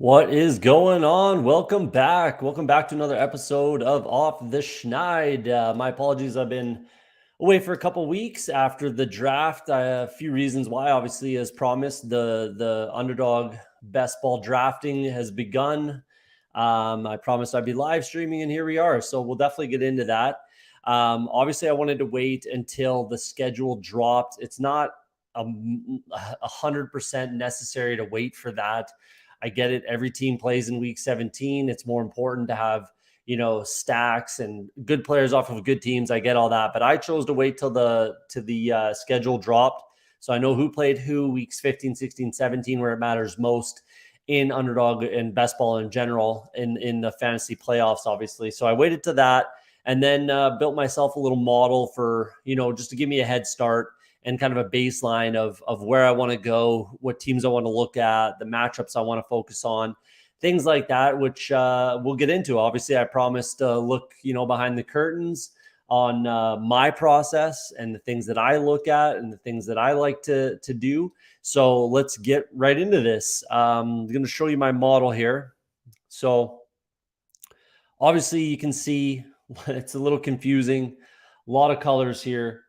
What is going on? Welcome back. Welcome back to another episode of Off the Schneid. My apologies. I've been away for a couple weeks after the draft. A few reasons why. Obviously, as promised, the Underdog Best Ball drafting has begun. I promised I'd be live streaming, and here we are. So we'll definitely get into that. Obviously, I wanted to wait until the schedule dropped. It's not 100% necessary to wait for that. I get it. Every team plays in week 17. It's more important to have, stacks and good players off of good teams. I get all that, but I chose to wait till the schedule dropped. So I know who played who weeks 15, 16, 17, where it matters most in Underdog and Best Ball in general in the fantasy playoffs, obviously. So I waited to that and then built myself a little model for, just to give me a head start and kind of a baseline of where I want to go, what teams I want to look at, the matchups I want to focus on, things like that, which we'll get into. Obviously, I promised to look, behind the curtains on my process and the things that I look at and the things that I like to do. So let's get right into this. I'm going to show you my model here. So obviously you can see it's a little confusing, a lot of colors here.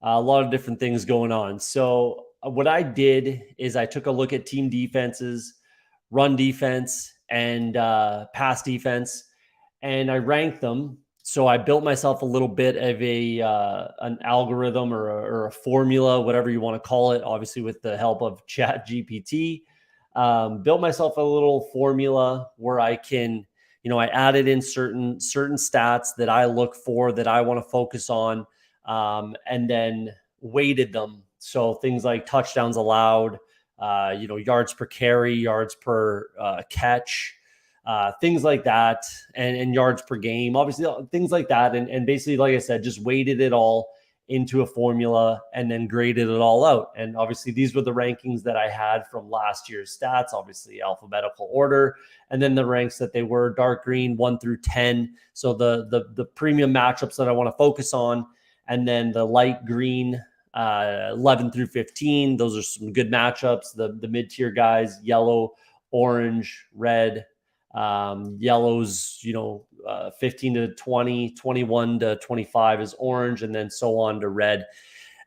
A lot of different things going on. So what I did is I took a look at team defenses, run defense, and pass defense, and I ranked them. So I built myself a little bit of an algorithm or a formula, whatever you want to call it, obviously with the help of Chat GPT. Built myself a little formula where I can, I added in certain stats that I look for, that I want to focus on. And then weighted them. So things like touchdowns allowed, yards per carry, yards per catch, things like that, and yards per game, obviously things like that. And basically, like I said, just weighted it all into a formula and then graded it all out. And obviously these were the rankings that I had from last year's stats, obviously alphabetical order, and then the ranks that they were dark green 1 through 10. So the premium matchups that I want to focus on. And then the light green, 11 through 15. Those are some good matchups. The mid-tier guys, yellow, orange, red. Yellows, 15 to 20, 21 to 25 is orange, and then so on to red.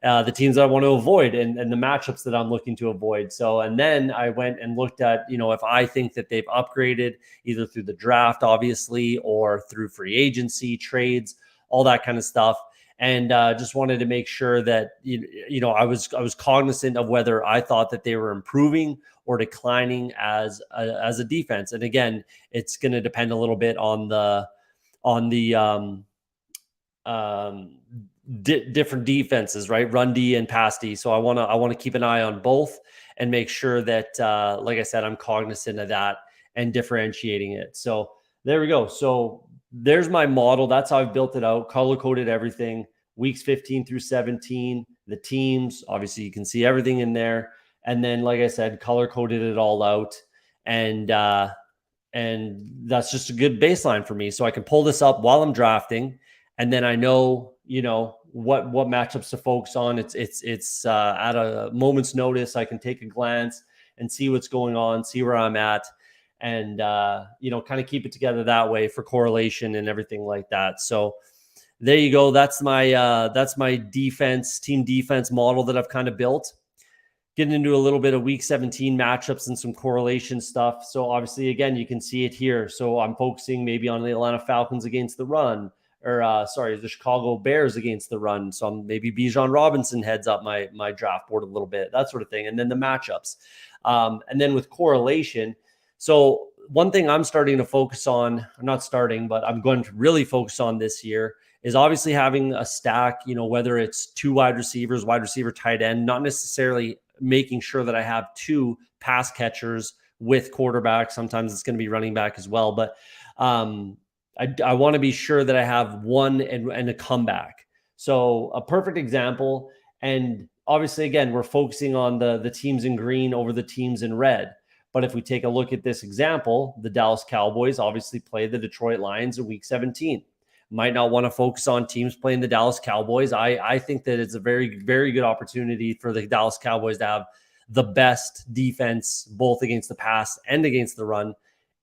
The teams that I want to avoid and the matchups that I'm looking to avoid. So, and then I went and looked at, if I think that they've upgraded either through the draft, obviously, or through free agency, trades, all that kind of stuff. And just wanted to make sure that I was cognizant of whether I thought that they were improving or declining as a defense. And again, it's going to depend a little bit on the different defenses, right? Run D and pass D. So I want to keep an eye on both and make sure that, like I said, I'm cognizant of that and differentiating it. So there we go. So there's my model. That's how I've built it out, color-coded everything, weeks 15 through 17, the teams. Obviously, you can see everything in there. And then, like I said, color-coded it all out. And that's just a good baseline for me. So I can pull this up while I'm drafting. And then I know, what matchups to focus on. It's at a moment's notice. I can take a glance and see what's going on, see where I'm at. And, kind of keep it together that way for correlation and everything like that. So there you go. That's my team defense model that I've kind of built. Getting into a little bit of week 17 matchups and some correlation stuff. So obviously, again, you can see it here. So I'm focusing maybe on the Atlanta Falcons against the run, or the Chicago Bears against the run. So maybe Bijan Robinson heads up my draft board a little bit, that sort of thing. And then the matchups. And then with correlation, so one thing I'm starting to focus on, I'm not starting, but I'm going to really focus on this year is obviously having a stack, whether it's 2 wide receivers, wide receiver, tight end, not necessarily making sure that I have 2 pass catchers with quarterback. Sometimes it's going to be running back as well. But I want to be sure that I have 1 and a comeback. So a perfect example. And obviously, again, we're focusing on the teams in green over the teams in red. But if we take a look at this example, the Dallas Cowboys obviously play the Detroit Lions in week 17. Might not want to focus on teams playing the Dallas Cowboys. I think that it's a very, very good opportunity for the Dallas Cowboys to have the best defense, both against the pass and against the run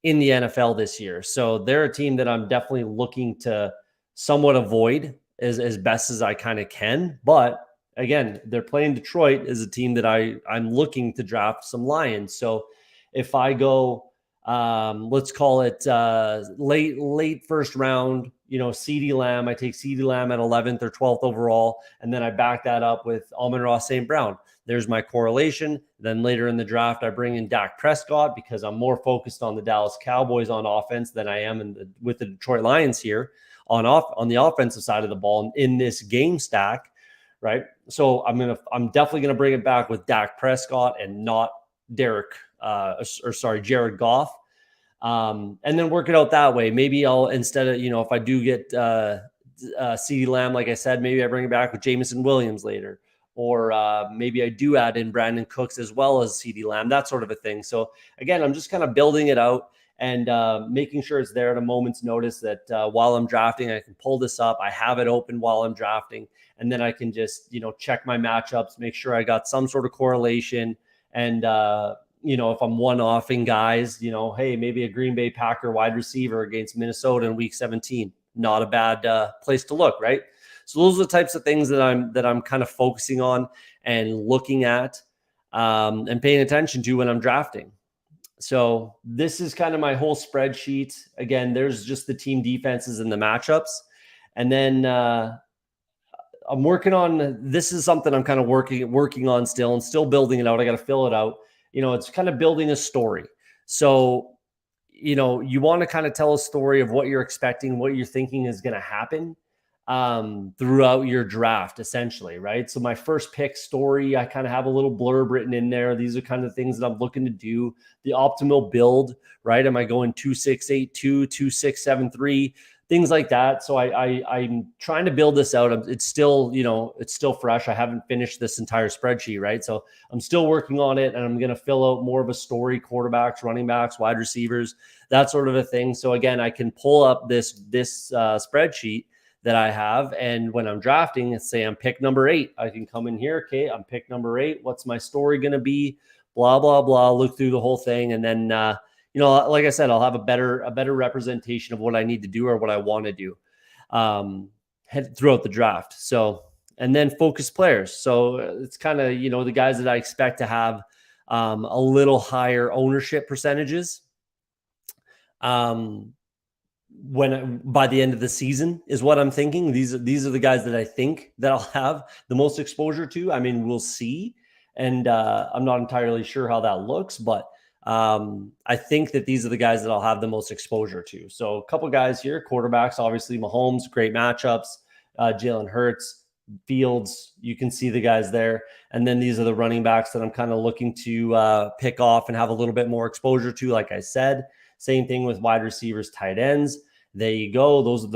in the NFL this year. So they're a team that I'm definitely looking to somewhat avoid as best as I kind of can. But again, they're playing Detroit as a team that I'm looking to draft some Lions. So if I go, let's call it late first round, CeeDee Lamb, I take CeeDee Lamb at 11th or 12th overall, and then I back that up with Amon-Ra St. Brown. There's my correlation. Then later in the draft, I bring in Dak Prescott because I'm more focused on the Dallas Cowboys on offense than I am with the Detroit Lions here on the offensive side of the ball in this game stack, right? So I'm definitely gonna bring it back with Dak Prescott and not Jared Goff. And then work it out that way. Maybe I'll, instead of, if I do get CeeDee Lamb, like I said, maybe I bring it back with Jameson Williams later. Or maybe I do add in Brandon Cooks as well as CeeDee Lamb, that sort of a thing. So again, I'm just kind of building it out and making sure it's there at a moment's notice that while I'm drafting, I can pull this up. I have it open while I'm drafting, and then I can just, check my matchups, make sure I got some sort of correlation. And, if I'm one-offing guys, hey, maybe a Green Bay Packer wide receiver against Minnesota in week 17, not a bad place to look, right? So those are the types of things that I'm kind of focusing on and looking at and paying attention to when I'm drafting. So this is kind of my whole spreadsheet. Again, there's just the team defenses and the matchups. And then I'm working on, this is something I'm kind of working on still and still building it out. I got to fill it out. It's kind of building a story. So, you want to kind of tell a story of what you're expecting, what you're thinking is going to happen throughout your draft, essentially, right? So my first pick story, I kind of have a little blurb written in there. These are kind of things that I'm looking to do. The optimal build, right? Am I going 2-6-8-2, 2-6-7-3, things like that. So I'm trying to build this out. It's still, it's still fresh. I haven't finished this entire spreadsheet, right? So I'm still working on it, and I'm going to fill out more of a story: quarterbacks, running backs, wide receivers, that sort of a thing. So again, I can pull up this spreadsheet that I have. And when I'm drafting, let's say I'm pick number 8, I can come in here. Okay, I'm pick number 8. What's my story going to be? Blah, blah, blah. Look through the whole thing. And then, like I said, I'll have a better representation of what I need to do or what I want to do throughout the draft. So, and then focus players. So it's kind of, the guys that I expect to have a little higher ownership percentages. When by the end of the season is what I'm thinking. These are the guys that I think that I'll have the most exposure to. I mean, we'll see. And I'm not entirely sure how that looks, but I think that these are the guys that I'll have the most exposure to. So a couple guys here, quarterbacks, obviously Mahomes, great matchups, Jalen Hurts, Fields, you can see the guys there. And then these are the running backs that I'm kind of looking to pick off and have a little bit more exposure to, like I said. Same thing with wide receivers, tight ends. There you go. Those are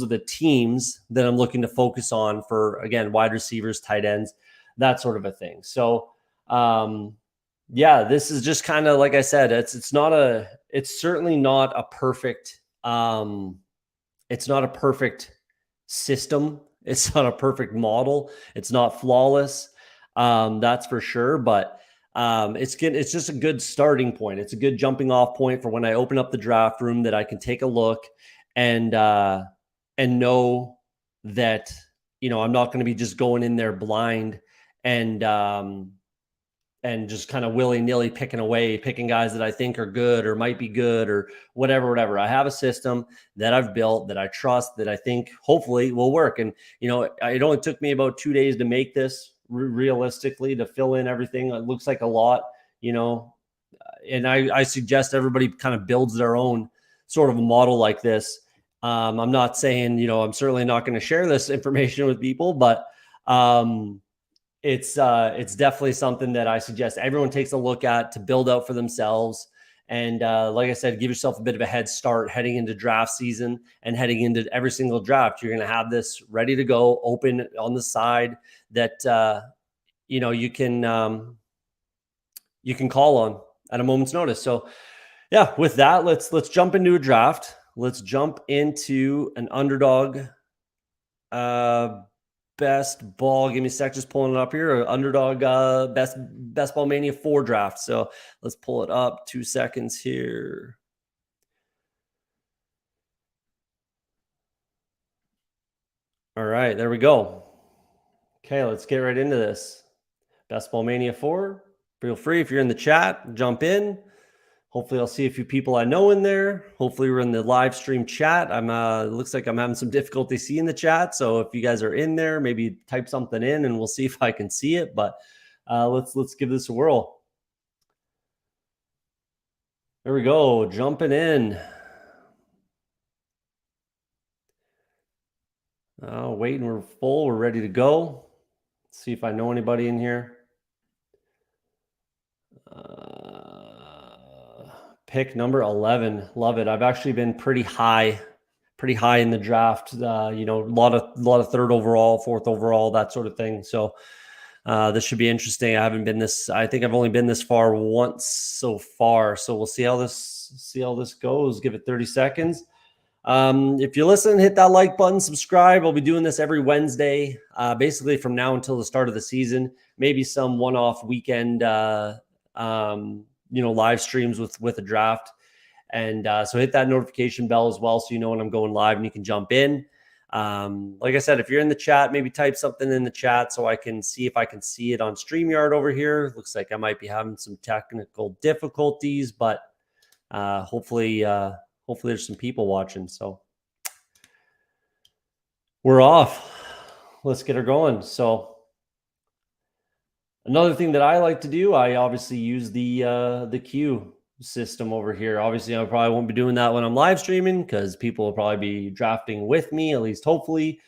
the teams that I'm looking to focus on for, again, wide receivers, tight ends, that sort of a thing. So, yeah, this is just kind of, like I said, it's certainly not a perfect, it's not a perfect system. It's not a perfect model. It's not flawless. That's for sure. But it's just a good starting point. It's a good jumping off point for when I open up the draft room, that I can take a look and know that, I'm not going to be just going in there blind and just kind of willy-nilly picking guys that I think are good or might be good or whatever. I have a system that I've built that I trust, that I think hopefully will work. And, it only took me about 2 days to make this, realistically, to fill in everything. It looks like a lot, and I suggest everybody kind of builds their own sort of a model like this. I'm not saying, I'm certainly not going to share this information with people, but it's definitely something that I suggest everyone takes a look at to build out for themselves. And like I said, give yourself a bit of a head start heading into draft season and heading into every single draft. You're going to have this ready to go, open on the side that you can call on at a moment's notice. So yeah, with that, let's jump into a draft. Let's jump into an Underdog Best Ball. Give me a sec, just pulling it up here. Underdog Best Ball Mania 4 draft. So let's pull it up. 2 seconds here. All right, there we go. Okay, let's get right into this. Best Ball Mania 4. Feel free if you're in the chat, jump in. Hopefully I'll see a few people I know in there. Hopefully we're in the live stream chat. It looks like I'm having some difficulty seeing the chat. So if you guys are in there, maybe type something in and we'll see if I can see it. But let's give this a whirl. There we go, jumping in. Waiting, we're full, we're ready to go. Let's see if I know anybody in here. Pick number 11, love it. I've actually been pretty high in the draft. A lot of third overall, fourth overall, that sort of thing. So this should be interesting. I think I've only been this far once so far. So we'll see how this goes. Give it 30 seconds. If you listen, hit that like button, subscribe. I'll be doing this every Wednesday, basically from now until the start of the season. Maybe some one-off weekend, live streams with a draft. And so hit that notification bell as well, so you know when I'm going live and you can jump in. Like I said, if you're in the chat, maybe type something in the chat so I can see if I can see it on StreamYard over here. Looks like I might be having some technical difficulties, but hopefully there's some people watching. So we're off. Let's get her going. So another thing that I like to do, I obviously use the queue system over here. Obviously, I probably won't be doing that when I'm live streaming because people will probably be drafting with me, at least hopefully,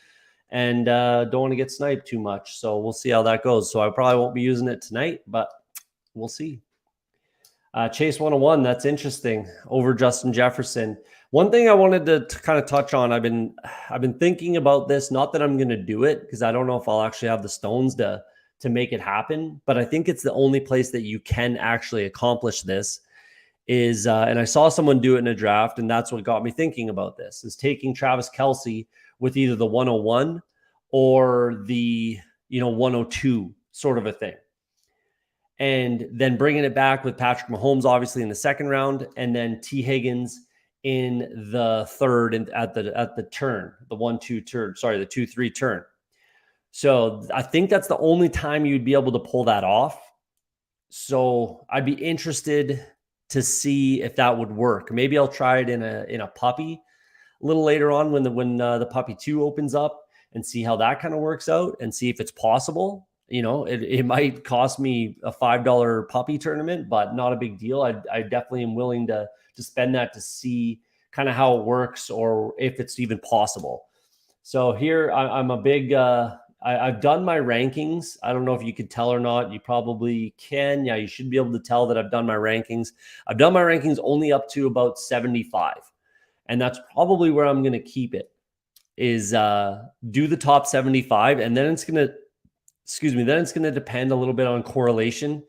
and don't want to get sniped too much. So we'll see how that goes. So I probably won't be using it tonight, but we'll see. Chase 101, that's interesting, over Justin Jefferson. One thing I wanted to kind of touch on, I've been thinking about this, not that I'm going to do it because I don't know if I'll actually have the stones to make it happen, but I think it's the only place that you can actually accomplish this is, and I saw someone do it in a draft, and that's what got me thinking about this, is taking Travis Kelce with either the 101 or the 102 sort of a thing, and then bringing it back with Patrick Mahomes, obviously in the second round, and then T. Higgins in the third and at the turn, the 1-2 turn, the 2-3 turn. So I think that's the only time you'd be able to pull that off. So I'd be interested to see if that would work. Maybe I'll try it in a puppy a little later on when the puppy 2 opens up and see how that kind of works out and see if it's possible. It might cost me a $5 puppy tournament, but not a big deal. I definitely am willing to spend that to see kind of how it works or if it's even possible. So here I'm a big, I've done my rankings. I don't know if you could tell or not. You probably can. Yeah, you should be able to tell that I've done my rankings. I've done my rankings only up to about 75. And that's probably where I'm going to keep it, is do the top 75. And then it's going to depend a little bit on correlation,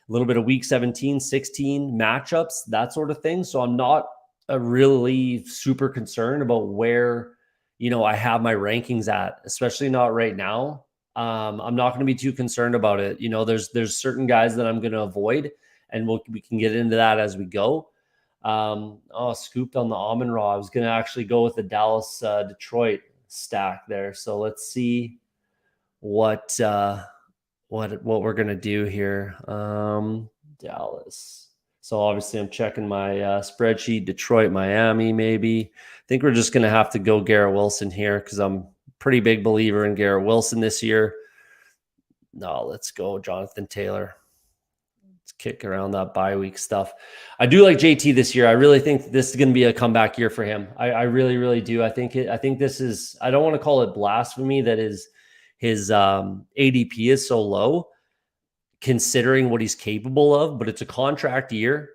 a little bit of week 17, 16 matchups, that sort of thing. So I'm not really super concerned about where, I have my rankings at, especially not right now. I'm not going to be too concerned about it. There's certain guys that I'm going to avoid, and we can get into that as we go. Scooped on the Amon Ra. I was going to actually go with the Dallas Detroit stack there. So let's see what we're gonna do here. Dallas. So obviously I'm checking my spreadsheet. Detroit, Miami, maybe. I think we're just gonna have to go Garrett Wilson here because I'm a pretty big believer in Garrett Wilson this year. No, let's go Jonathan Taylor. Let's kick around that bye week stuff. I do like JT this year. I really think this is going to be a comeback year for him. I really, really do. I think this is, I don't want to call it blasphemy that his ADP is so low considering what he's capable of, but it's a contract year.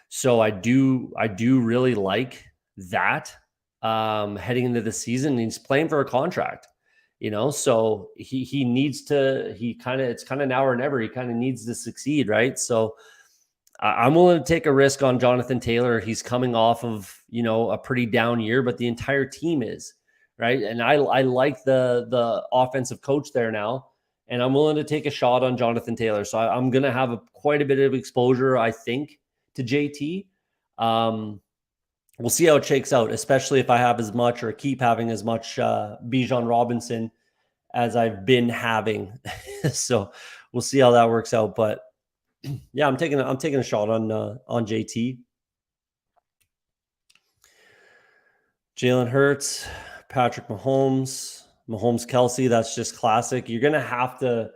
So I do really like that heading into the season. He's playing for a contract, so he needs to, it's kind of now or never. He kind of needs to succeed, right? So I'm willing to take a risk on Jonathan Taylor. He's coming off of, a pretty down year, but the entire team is, right? And I like the offensive coach there now, and I'm willing to take a shot on Jonathan Taylor. So I'm going to have quite a bit of exposure, I think, to JT. We'll see how it shakes out, especially if I have as much or keep having as much Bijan Robinson as I've been having. So we'll see how that works out. But yeah, I'm taking a shot on JT. Jalen Hurts, Patrick Mahomes, Kelsey. That's just classic. You're gonna have to,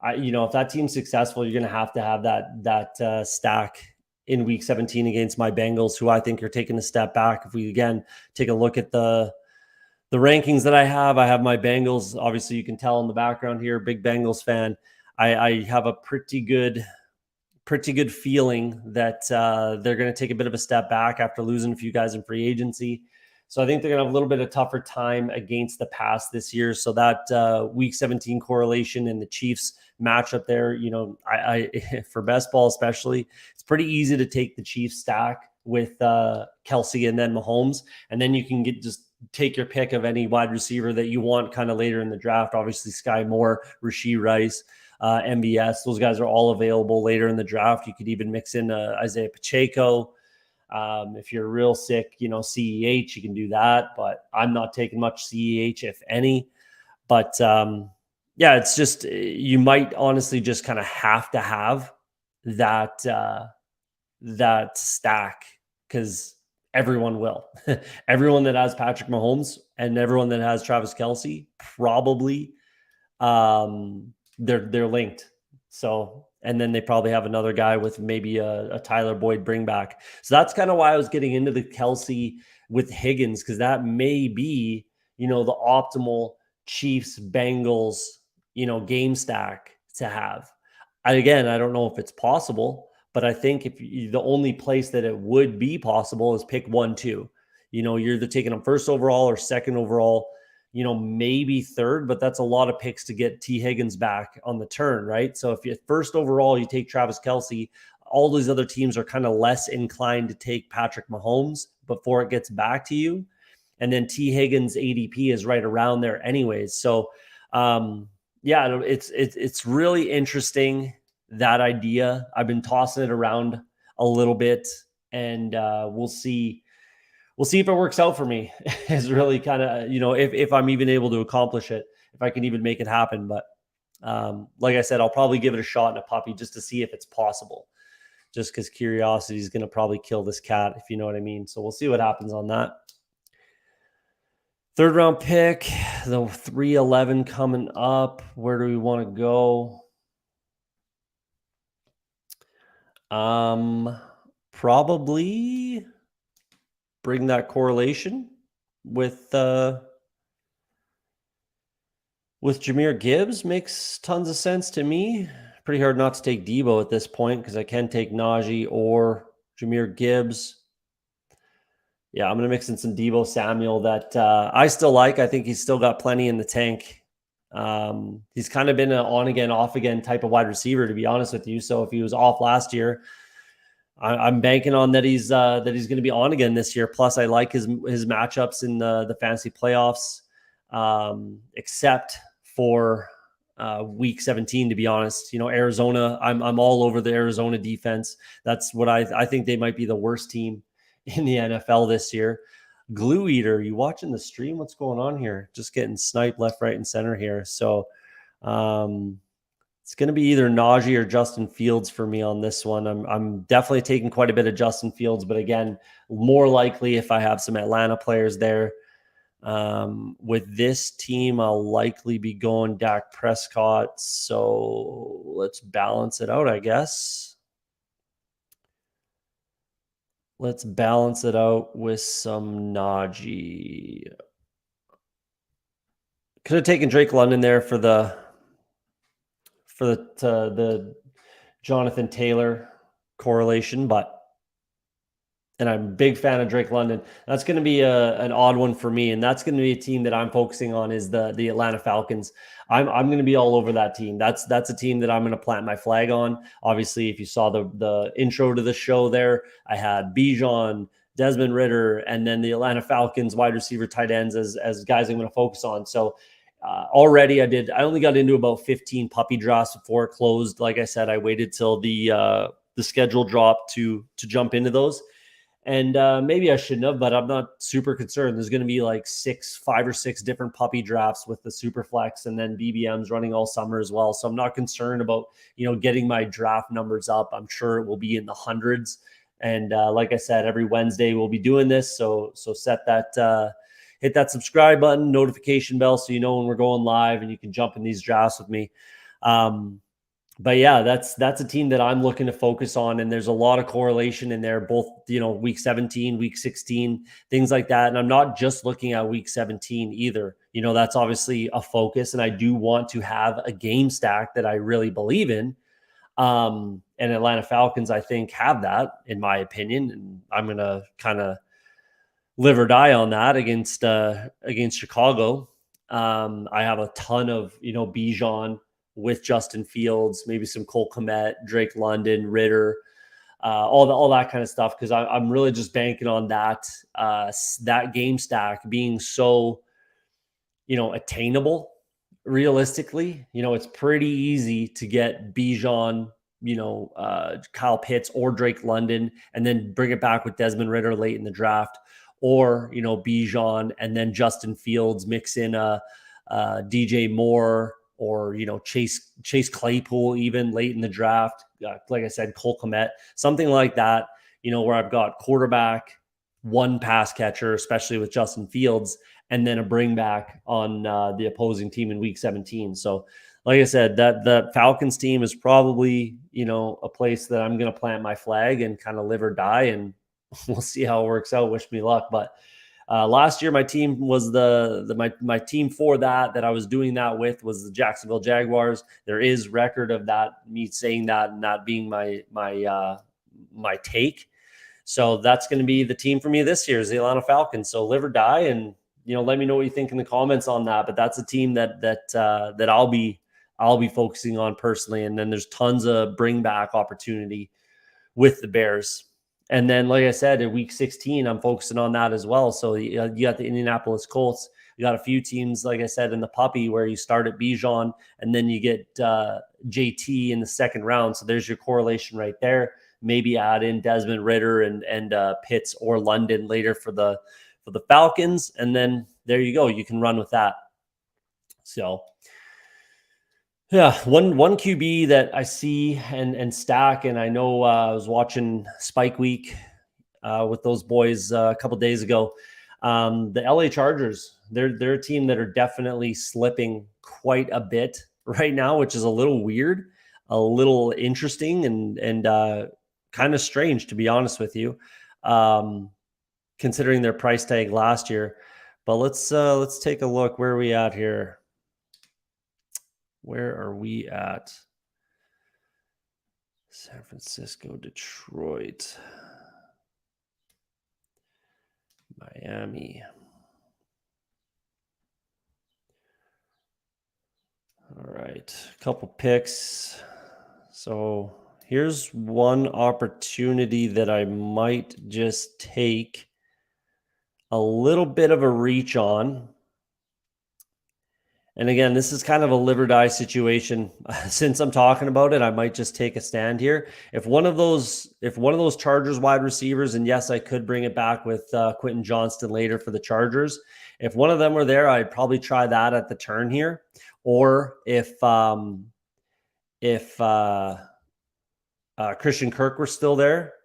if that team's successful, you're gonna have to have that stack in Week 17 against my Bengals, who I think are taking a step back. If we again take a look at the rankings that I have my Bengals. Obviously, you can tell in the background here, big Bengals fan. I have a pretty good feeling that they're going to take a bit of a step back after losing a few guys in free agency. So I think they're going to have a little bit of tougher time against the pass this year. So that Week 17 correlation in the Chiefs matchup there, I for best ball especially, it's pretty easy to take the Chiefs stack with Kelsey and then Mahomes, and then you can just take your pick of any wide receiver that you want kind of later in the draft. Obviously, Sky Moore, Rashee Rice, MBS, those guys are all available later in the draft. You could even mix in Isaiah Pacheco. If you're real sick, CEH, you can do that, but I'm not taking much CEH, if any. But yeah, it's just, you might honestly just kind of have to have that stack, because everyone will. Everyone that has Patrick Mahomes and everyone that has Travis Kelce probably they're linked. So, and then they probably have another guy with maybe a Tyler Boyd bring back. So that's kind of why I was getting into the Kelce with Higgins, because that may be, the optimal Chiefs Bengals, game stack to have. Again, I don't know if it's possible, but I think the only place that it would be possible is pick 1, 2. You're either taking them first overall or second overall, maybe third, but that's a lot of picks to get T. Higgins back on the turn, right? So if you first overall, you take Travis Kelce, all these other teams are kind of less inclined to take Patrick Mahomes before it gets back to you. And then T. Higgins ADP is right around there anyways. So yeah, it's really interesting, that idea. I've been tossing it around a little bit, and we'll see if it works out for me. Is really kind of, if I'm even able to accomplish it, if I can even make it happen. But like I said, I'll probably give it a shot in a puppy just to see if it's possible, just because curiosity is going to probably kill this cat, if you know what I mean. So we'll see what happens on that. Third round pick, the 311 coming up. Where do we want to go? Probably bring that correlation with Jahmyr Gibbs. Makes tons of sense to me. Pretty hard not to take Debo at this point, because I can take Najee or Jahmyr Gibbs. Yeah, I'm going to mix in some Debo Samuel that I still like. I think he's still got plenty in the tank. He's kind of been an on again, off again type of wide receiver, to be honest with you. So if he was off last year, I'm banking on that he's going to be on again this year. Plus, I like his matchups in the fantasy playoffs, except for Week 17. To be honest, Arizona. I'm all over the Arizona defense. That's what I think they might be the worst team in the NFL this year. Glue Eater, you watching the stream? What's going on here? Just getting sniped left, right, and center here. So it's going to be either Najee or Justin Fields for me on this one. I'm definitely taking quite a bit of Justin Fields, but again, more likely if I have some Atlanta players there. With this team, I'll likely be going Dak Prescott. So let's balance it out, I guess. Let's balance it out with some Najee. Could have taken Drake London there for the Jonathan Taylor correlation, and I'm a big fan of Drake London. That's going to be an odd one for me, and that's going to be a team that I'm focusing on is the Atlanta Falcons. I'm going to be all over that team. That's a team that I'm going to plant my flag on. Obviously, if you saw the intro to the show there, I had Bijan, Desmond Ridder, and then the Atlanta Falcons wide receiver tight ends as guys I'm going to focus on. So already I only got into about 15 puppy drafts before it closed. Like I said, I waited till the schedule dropped to jump into those. And maybe I shouldn't have, but I'm not super concerned. There's going to be like 5 or 6 different puppy drafts with the super flex, and then BBMs running all summer as well. So I'm not concerned about, getting my draft numbers up. I'm sure it will be in the hundreds. And like I said, every Wednesday we'll be doing this. So set that, hit that subscribe button, notification bell, so you know when we're going live, and you can jump in these drafts with me. But yeah, that's a team that I'm looking to focus on. And there's a lot of correlation in there, both, week 17, week 16, things like that. And I'm not just looking at week 17 either. That's obviously a focus. And I do want to have a game stack that I really believe in. And Atlanta Falcons, I think, have that, in my opinion. And I'm going to kind of live or die on that against Chicago. I have a ton of, Bijan with Justin Fields, maybe some Cole Kmet, Drake London, Ritter, all that kind of stuff, because I'm really just banking on that game stack being so, attainable. Realistically, it's pretty easy to get Bijan, Kyle Pitts or Drake London, and then bring it back with Desmond Ritter late in the draft, or Bijan and then Justin Fields, mix in a DJ Moore, or Chase Claypool even late in the draft. Like I said, Cole Kmet, something like that. Where I've got quarterback, one pass catcher, especially with Justin Fields, and then a bring back on the opposing team in week 17. So, like I said, that the Falcons team is probably a place that I'm going to plant my flag and kind of live or die, and we'll see how it works out. Wish me luck, but. Last year, my team was my team for that I was doing that with was the Jacksonville Jaguars. There is record of that, me saying that and that being my take. So that's going to be the team for me this year is the Atlanta Falcons. So live or die, and let me know what you think in the comments on that. But that's a team that I'll be focusing on personally. And then there's tons of bring back opportunity with the Bears. And then, like I said, in week 16, I'm focusing on that as well. So you got the Indianapolis Colts. You got a few teams, like I said, in the puppy where you start at Bijan and then you get JT in the second round. So there's your correlation right there. Maybe add in Desmond Ritter and Pitts or London later for the Falcons. And then there you go. You can run with that. So yeah, one QB that I see and stack, and I know I was watching Spike Week with those boys a couple days ago. The LA Chargers, they're a team that are definitely slipping quite a bit right now, which is a little weird, a little interesting, and kind of strange, to be honest with you, considering their price tag last year. But let's take a look. Where are we at here? Where are we at? San Francisco, Detroit, Miami. All right, a couple picks. So here's one opportunity that I might just take a little bit of a reach on. And again, this is kind of a live or die situation. Since I'm talking about it, I might just take a stand here. If one of those Chargers wide receivers, and yes, I could bring it back with Quentin Johnston later for the Chargers. If one of them were there, I'd probably try that at the turn here. Or if Christian Kirk were still there,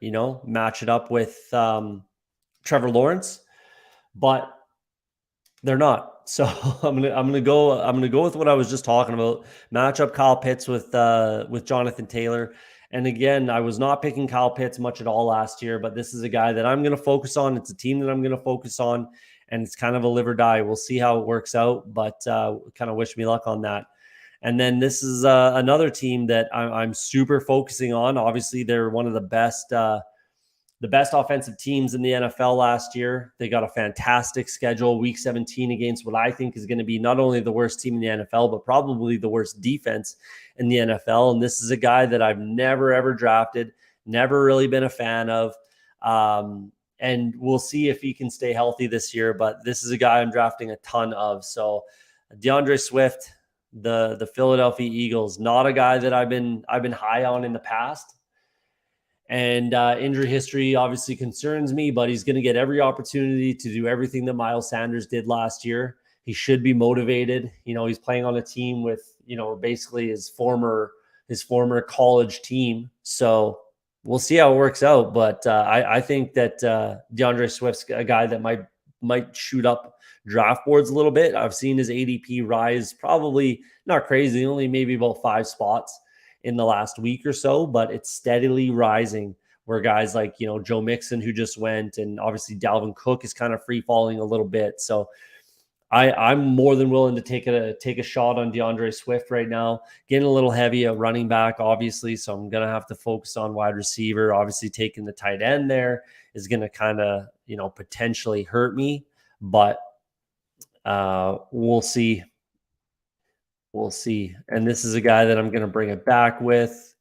match it up with Trevor Lawrence, but they're not. So I'm gonna go with what I was just talking about. Match up Kyle Pitts with Jonathan Taylor. And again, I was not picking Kyle Pitts much at all last year, but this is a guy that I'm going to focus on. It's a team that I'm going to focus on, and it's kind of a live or die. We'll see how it works out, but kind of wish me luck on that. And then this is another team that I'm super focusing on. Obviously, they're one of the best offensive teams in the NFL last year. They got a fantastic schedule, week 17, against what I think is going to be not only the worst team in the NFL, but probably the worst defense in the NFL. And this is a guy that I've never, ever drafted, never really been a fan of. And we'll see if he can stay healthy this year, but this is a guy I'm drafting a ton of. So DeAndre Swift, the Philadelphia Eagles, not a guy that I've been high on in the past. And injury history obviously concerns me, but he's going to get every opportunity to do everything that Miles Sanders did last year. He should be motivated. He's playing on a team with, basically his former college team. So we'll see how it works out. But I think that DeAndre Swift's a guy that might shoot up draft boards a little bit. I've seen his ADP rise, probably not crazy, only maybe about 5 spots in the last week or so, but it's steadily rising, where guys like, Joe Mixon, who just went, and obviously Dalvin Cook is kind of free falling a little bit. So I'm more than willing to take a shot on DeAndre Swift right now. Getting a little heavy at running back, obviously, so I'm gonna have to focus on wide receiver. Obviously, taking the tight end there is gonna kind of potentially hurt me, but we'll see. We'll see. And this is a guy that I'm going to bring it back with.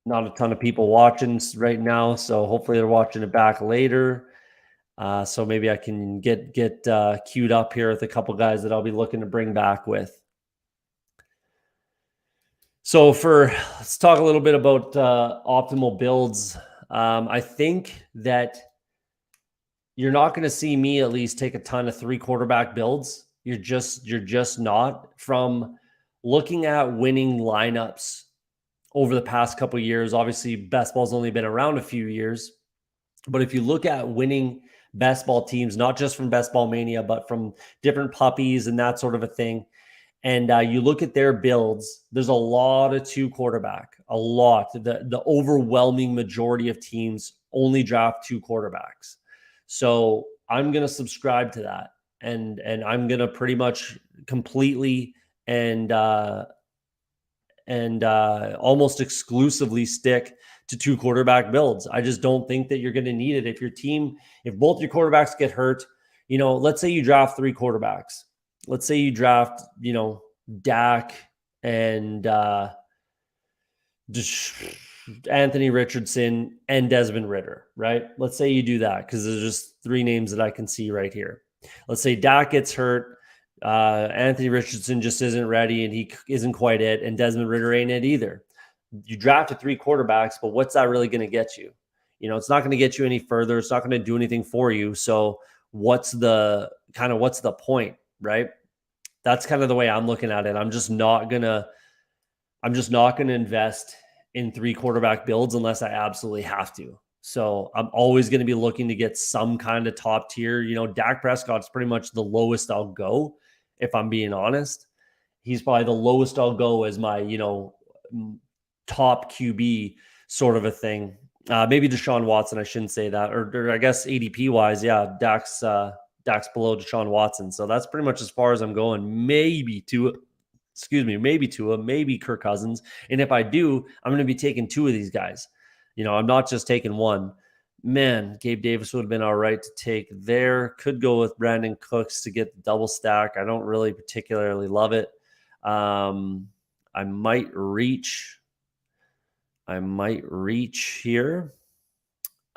Not a ton of people watching right now, so hopefully they're watching it back later. So maybe I can get queued up here with a couple guys that I'll be looking to bring back with. So let's talk a little bit about optimal builds. I think that you're not going to see me at least take a ton of 3 quarterback builds. You're just not. From looking at winning lineups over the past couple of years. Obviously, best ball's only been around a few years, but if you look at winning best ball teams, not just from Best Ball Mania, but from different puppies and that sort of a thing, and you look at their builds, there's a lot of 2 quarterback. A lot. The overwhelming majority of teams only draft 2 quarterbacks. So I'm going to subscribe to that. And I'm going to pretty much completely and almost exclusively stick to 2 quarterback builds. I just don't think that you're going to need it. If both your quarterbacks get hurt, let's say you draft 3 quarterbacks. Let's say you draft, Dak and Anthony Richardson and Desmond Ridder, right? Let's say you do that, because there's just 3 names that I can see right here. Let's say Dak gets hurt, Anthony Richardson just isn't ready, and he isn't quite it, and Desmond Ridder ain't it either. You drafted 3 quarterbacks, but what's that really going to get you? It's not going to get you any further. It's not going to do anything for you. So what's the point, right? That's kind of the way I'm looking at it. I'm just not gonna invest in 3 quarterback builds unless I absolutely have to. So I'm always going to be looking to get some kind of top tier. Dak Prescott's pretty much the lowest I'll go, if I'm being honest. He's probably the lowest I'll go as my, top QB sort of a thing. Maybe Deshaun Watson, I shouldn't say that. Or I guess ADP wise, yeah, Dak's below Deshaun Watson. So that's pretty much as far as I'm going. Maybe Tua, maybe Kirk Cousins. And if I do, I'm going to be taking 2 of these guys. I'm not just taking 1. Man, Gabe Davis would have been all right to take there. Could go with Brandon Cooks to get the double stack. I don't really particularly love it. I might reach here.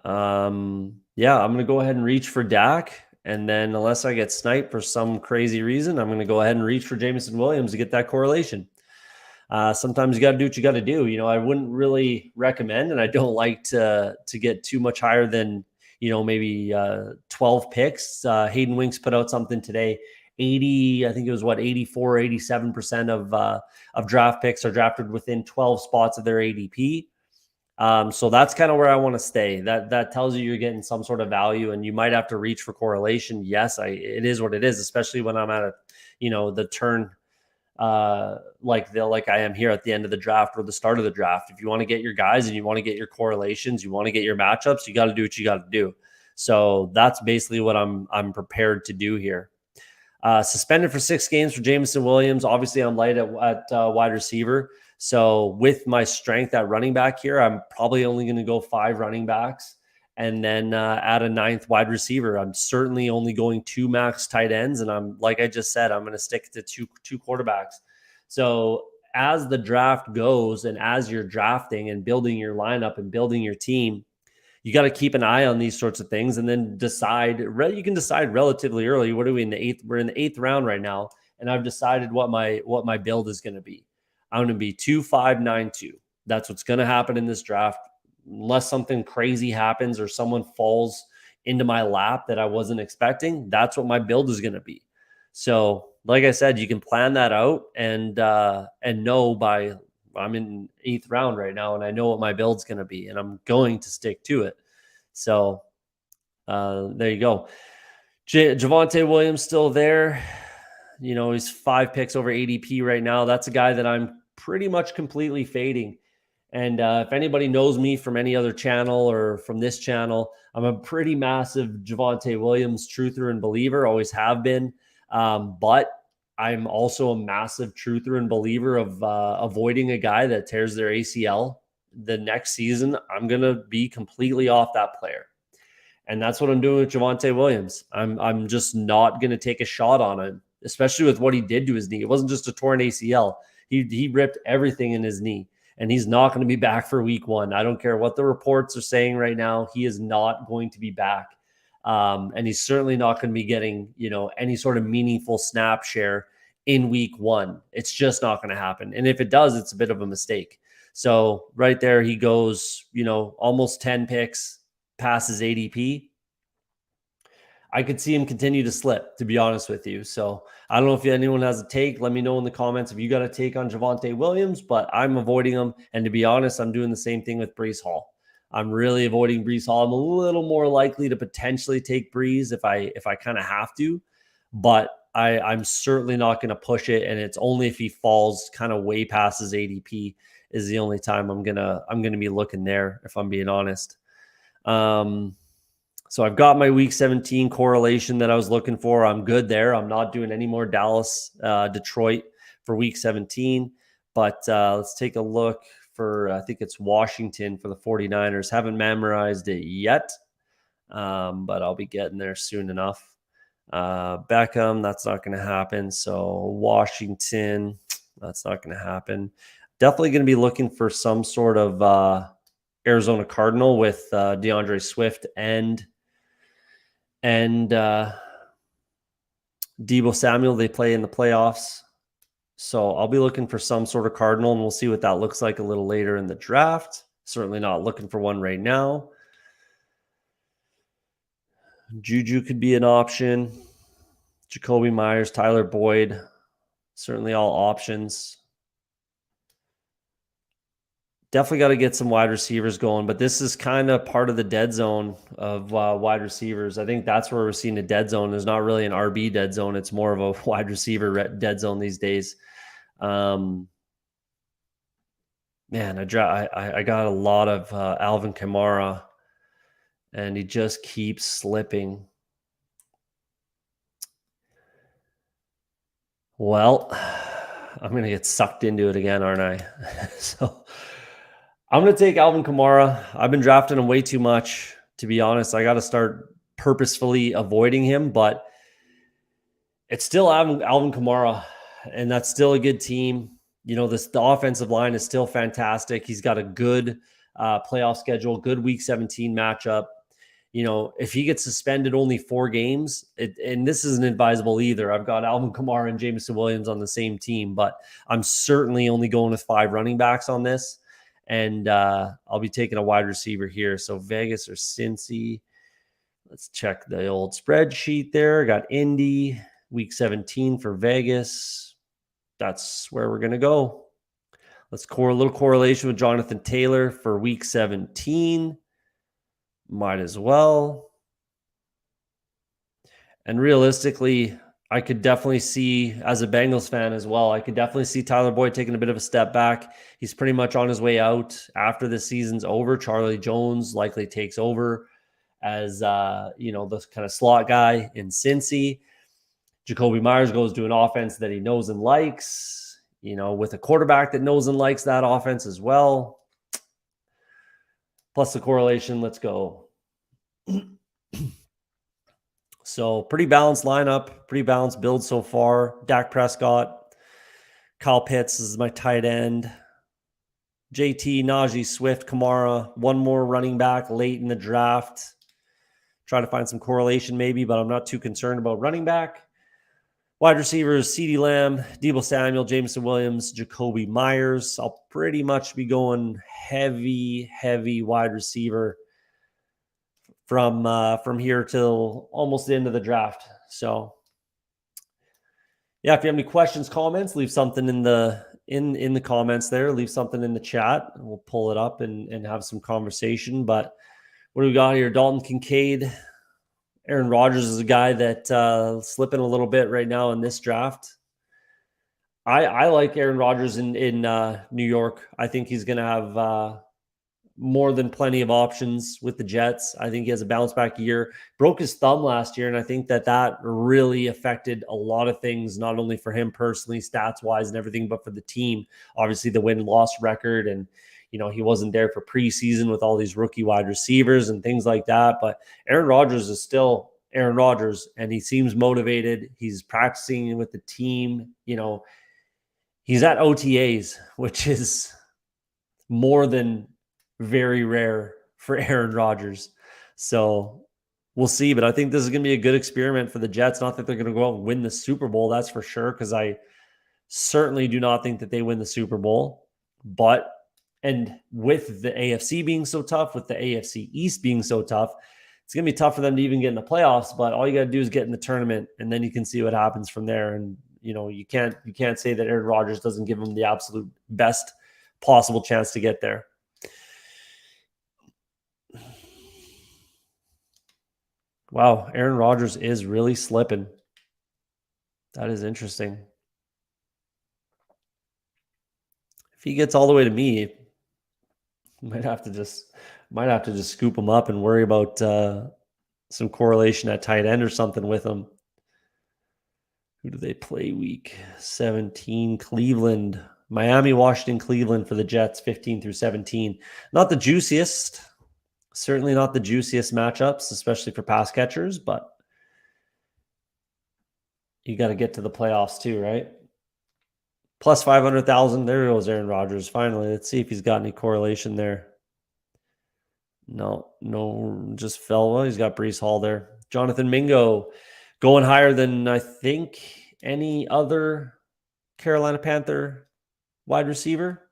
Yeah, I'm going to go ahead and reach for Dak. And then unless I get sniped for some crazy reason, I'm going to go ahead and reach for Jameson Williams to get that correlation. Sometimes you got to do what you got to do. I wouldn't really recommend, and I don't like to get too much higher than, maybe 12 picks. Hayden Winks put out something today. 80, I think it was 84, 87% of draft picks are drafted within 12 spots of their ADP. So that's kind of where I want to stay. That tells you you're getting some sort of value, and you might have to reach for correlation. Yes, it is what it is, especially when I'm at the turn like I am here at the end of the draft or the start of the draft. If you want to get your guys and you want to get your correlations, you want to get your matchups, you got to do what you got to do. So that's basically what I'm prepared to do here. Suspended for 6 games for Jameson Williams. Obviously, I'm light at wide receiver. So with my strength at running back here, I'm probably only going to go 5 running backs and then add a 9th wide receiver. I'm certainly only going 2 max tight ends. And like I just said, I'm going to stick to two quarterbacks. So as the draft goes and as you're drafting and building your lineup and building your team, you got to keep an eye on these sorts of things and then decide. You can decide relatively early. What are we in the 8th? We're in the 8th round right now. And I've decided what my build is going to be. I'm going to be 2-5-9-2. That's what's going to happen in this draft. Unless something crazy happens or someone falls into my lap that I wasn't expecting, that's what my build is going to be. So, like I said, you can plan that out and know by I'm in 8th round right now, and I know what my build's going to be, and I'm going to stick to it. So, there you go. Javonte Williams still there. You know, he's 5 picks over ADP right now. That's a guy that I'm pretty much completely fading. And if anybody knows me from any other channel or from this channel, I'm a pretty massive Javonte Williams truther and believer, always have been. But I'm also a massive truther and believer of avoiding a guy that tears their ACL the next season. I'm going to be completely off that player. And that's what I'm doing with Javonte Williams. I'm just not going to take a shot on him, especially with what he did to his knee. It wasn't just a torn ACL. He ripped everything in his knee, and he's not going to be back for week 1. I don't care what the reports are saying right now. He is not going to be back. And he's certainly not going to be getting, any sort of meaningful snap share in week 1. It's just not going to happen. And if it does, it's a bit of a mistake. So right there, he goes, almost 10 picks, passes ADP. I could see him continue to slip, to be honest with you. So I don't know if anyone has a take. Let me know in the comments if you got a take on Javonte Williams, but I'm avoiding him. And to be honest, I'm doing the same thing with Breece Hall. I'm really avoiding Breece Hall. I'm a little more likely to potentially take Breeze if I kind of have to, but I'm certainly not going to push it. And it's only if he falls kind of way past his ADP is the only time I'm gonna be looking there, if I'm being honest. So I've got my week 17 correlation that I was looking for. I'm good there. I'm not doing any more Dallas, Detroit for week 17, but let's take a look for, I think it's Washington for the 49ers. Haven't memorized it yet, but I'll be getting there soon enough. Beckham, that's not going to happen. So Washington, that's not going to happen. Definitely going to be looking for some sort of Arizona Cardinal with DeAndre Swift and Deebo Samuel. They play in the playoffs. So I'll be looking for some sort of Cardinal, and we'll see what that looks like a little later in the draft. Certainly not looking for one right now. Juju could be an option. Jacoby Myers, Tyler Boyd, certainly all options. Definitely got to get some wide receivers going, but this is kind of part of the dead zone of wide receivers. I think that's where we're seeing a dead zone. There's not really an RB dead zone. It's more of a wide receiver dead zone these days. Man, I got a lot of Alvin Kamara, and he just keeps slipping. Well, I'm going to get sucked into it again, aren't I? So I'm going to take Alvin Kamara. I've been drafting him way too much, to be honest. I got to start purposefully avoiding him, but it's still Alvin Kamara, and that's still a good team. The offensive line is still fantastic. He's got a good playoff schedule, good week 17 matchup. If he gets suspended only 4 games, and this isn't advisable either. I've got Alvin Kamara and Jameson Williams on the same team, but I'm certainly only going with 5 running backs on this. And I'll be taking a wide receiver here. So Vegas or Cincy. Let's check the old spreadsheet there. Got Indy, week 17 for Vegas. That's where we're going to go. Let's a little correlation with Jonathan Taylor for week 17. Might as well. And realistically, I could definitely see, as a Bengals fan as well, I could definitely see Tyler Boyd taking a bit of a step back. He's pretty much on his way out after the season's over. Charlie Jones likely takes over as, the kind of slot guy in Cincy. Jacoby Myers goes to an offense that he knows and likes, with a quarterback that knows and likes that offense as well. Plus the correlation, let's go. So pretty balanced lineup, pretty balanced build so far. Dak Prescott, Kyle Pitts is my tight end. JT, Najee, Swift, Kamara, one more running back late in the draft. Try to find some correlation maybe, but I'm not too concerned about running back. Wide receivers, CeeDee Lamb, Deebo Samuel, Jameson Williams, Jacoby Myers. I'll pretty much be going heavy wide receiver from here till almost the end of the draft. So yeah, if you have any questions, comments, leave something in the comments there. Leave something in the chat. We'll pull it up and have some conversation. But what do we got here? Dalton Kincaid. Aaron Rodgers is a guy that slipping a little bit right now in this draft. I like Aaron Rodgers in New York. I think he's going to have more than plenty of options with the Jets. I think he has a bounce back year. Broke his thumb last year, and I think that really affected a lot of things, not only for him personally, stats wise and everything, but for the team. Obviously, the win-loss record, and he wasn't there for preseason with all these rookie wide receivers and things like that. But Aaron Rodgers is still Aaron Rodgers, and he seems motivated. He's practicing with the team. He's at OTAs, which is more than very rare for Aaron Rodgers. So we'll see. But I think this is going to be a good experiment for the Jets. Not that they're going to go out and win the Super Bowl, that's for sure, because I certainly do not think that they win the Super Bowl. And with the AFC being so tough, with the AFC East being so tough, it's going to be tough for them to even get in the playoffs. But all you got to do is get in the tournament, and then you can see what happens from there. And you can't say that Aaron Rodgers doesn't give them the absolute best possible chance to get there. Wow, Aaron Rodgers is really slipping. That is interesting. If he gets all the way to me, might have to just scoop him up and worry about some correlation at tight end or something with him. Who do they play week 17? Cleveland, Miami, Washington, Cleveland for the Jets, 15 through 17. Not the juiciest. Certainly not the juiciest matchups, especially for pass catchers, but you got to get to the playoffs too, right? Plus 500,000. There goes Aaron Rodgers. Finally, let's see if he's got any correlation there. No, just fell. Well, he's got Breece Hall there. Jonathan Mingo going higher than I think any other Carolina Panther wide receiver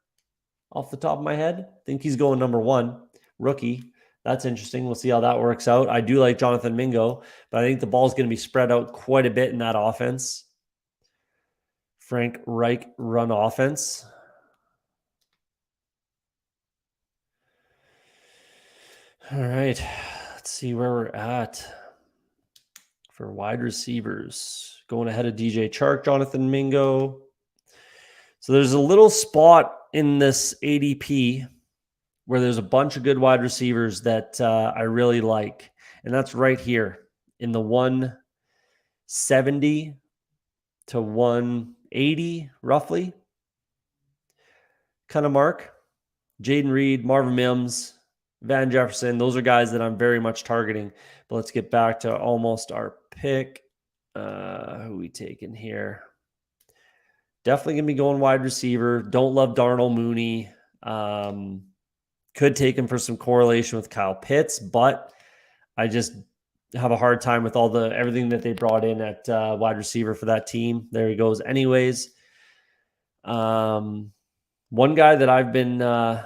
off the top of my head. I think he's going number 1, rookie. That's interesting. We'll see how that works out. I do like Jonathan Mingo, but I think the ball's going to be spread out quite a bit in that offense. Frank Reich run offense. All right. Let's see where we're at for wide receivers. Going ahead of DJ Chark, Jonathan Mingo. So there's a little spot in this ADP where there's a bunch of good wide receivers that I really like. And that's right here in the 170 to 180, roughly, kind of mark. Jaden Reed, Marvin Mims, Van Jefferson. Those are guys that I'm very much targeting. But let's get back to almost our pick. Who we taking here? Definitely going to be going wide receiver. Don't love Darnell Mooney. Could take him for some correlation with Kyle Pitts, but I just have a hard time with everything that they brought in at wide receiver for that team. There he goes. Anyways, one guy that I've been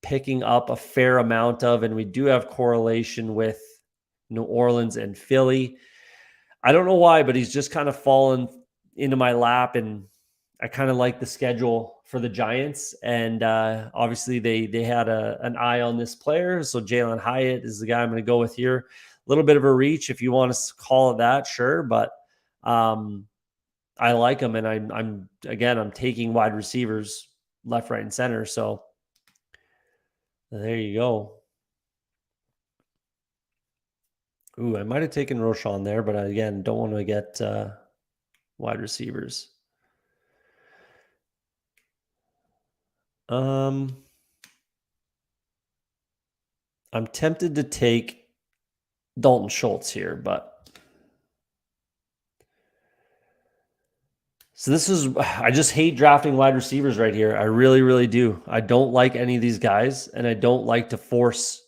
picking up a fair amount of, and we do have correlation with New Orleans and Philly. I don't know why, but he's just kind of fallen into my lap, and I kind of like the schedule for the Giants. And obviously they had an eye on this player. So Jalen Hyatt is the guy I'm going to go with here. A little bit of a reach if you want to call it that, sure. But I like him, and I'm taking wide receivers left, right, and center. So there you go. Ooh, I might have taken Roschon there, but again, don't want to get wide receivers. I'm tempted to take Dalton Schultz here, but I just hate drafting wide receivers right here. I really, really do. I don't like any of these guys, and I don't like to force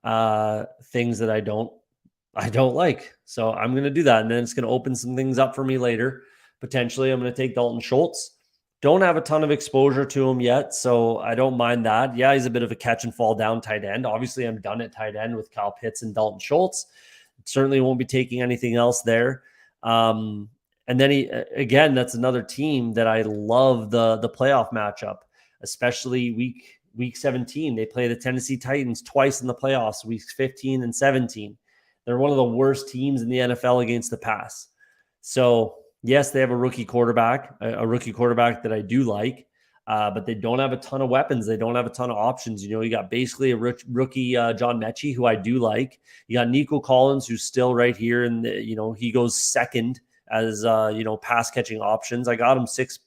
things that I don't I don't like. So I'm going to do that. And then it's going to open some things up for me later. Potentially, I'm going to take Dalton Schultz. Don't have a ton of exposure to him yet, so I don't mind that. Yeah, he's a bit of a catch and fall down tight end. Obviously, I'm done at tight end with Kyle Pitts and Dalton Schultz. Certainly won't be taking anything else there. And then again, that's another team that I love the playoff matchup, especially week 17. They play the Tennessee Titans twice in the playoffs, weeks 15 and 17. They're one of the worst teams in the NFL against the pass. So yes, they have a rookie quarterback that I do like, but they don't have a ton of weapons. They don't have a ton of options. You got basically a rookie John Mechie, who I do like. You got Nico Collins, who's still right here, and he goes second as pass catching options. I got him six